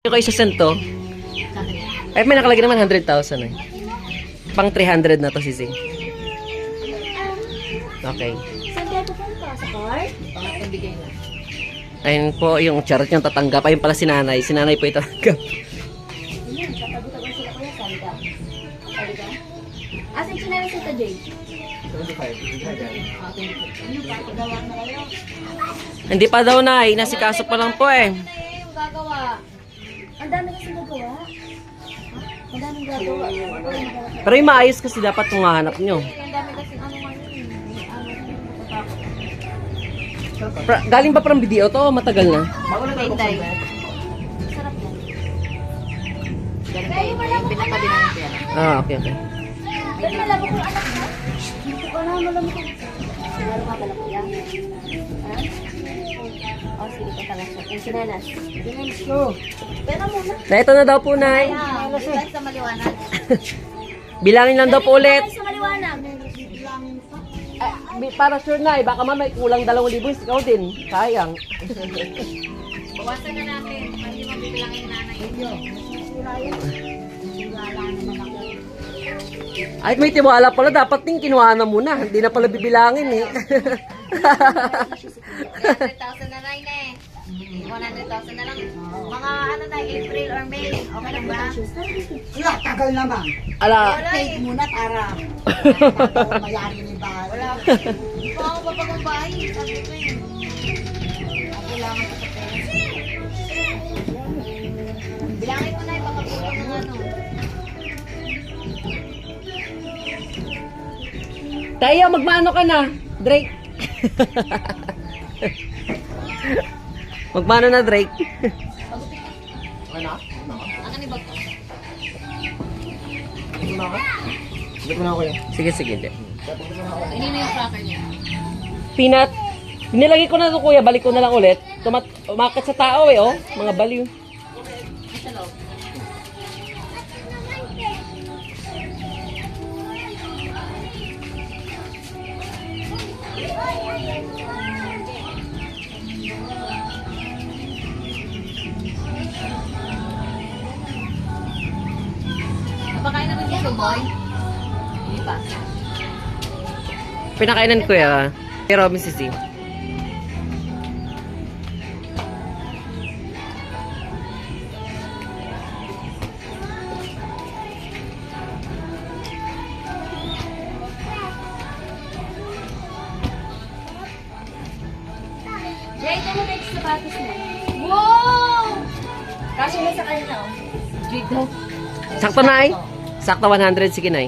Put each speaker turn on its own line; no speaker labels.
Yung kayo sa sento? Ay, may nakalagay naman 100,000 eh. Pang 300 na to, Sising. Okay.
Saan kaya pupunta? Sa car?
Pangatong bigay na.
Ayun po yung charot niyang tatanggap. Ayun pala si nanay. Si nanay po yung tatanggap.
Ayun, tatabi-tabi sila kuya. Salda. Salda? Asan siya na si Tita Jay? Ano ba? Pagawa na kayo?
Hindi pa daw, nay. Nasikaso pa lang po eh.
Ano na yung gagawa? Ang dami kasi gagawa. Ang daming gagawa.
Pero yung maayos kasi dapat kung hahanap nyo.
Ang dami kasi ano man yun.
Galing ba parang video to? Matagal na.
Pintay.
Sarap yan.
Galing kayo yung pinakabi namin pera.
Ah, okay, okay.
Ba't malabo ko anak mo? Hindi ko na malabo ko. Siguro nga pala kuya. Ha? O sige ko pala siya. Yung sinanas. Sinanas ko. Pero muna.
Na ito na daw po, nay.
Ay, sa maliwanag.
Bilangin lang daw po ulit.
Ay, sa maliwanag.
Para sure, nay. Baka mamay kulang 2,000. Ikaw din. Sayang.
Bawasan na natin. Hindi mo bibilangin na nanay.
Ay, may tiwala pala. Dapat din kinuha na muna. Hindi na pala bibilangin eh.
100,000 na rin eh. 100,000 na lang. Mga ano na, April or May. Okay lang ba?
Wala, tagal naman.
Ala.
Wala
Take
eh.
muna para mayari ni bahay.
Wala. Hindi pa ako papagumbahay. Sabi ko eh. Kailangan ko sa pera. Bilangin ko na eh. Baka kulang ng ano.
Tayo, magmano ka na, Drake. Magmano na, Drake.
Ano ni bag ko?
Sige, sige. Hindi.
Hindi na yung cracker niya.
Peanut. Nilagay ko na ito, kuya. Balik ko na lang ulit. Umakit sa tao eh, oh. Mga baliw.
Sa loob. Napakain naman yung boy? Hindi pa.
Pinakainan ko ya. Pero, Mrs. C.
Jay, ito mo next sapatos mo. Wow! Kasi na sa kanya, oh.
Sakto na ay. Sakto 100. Sige na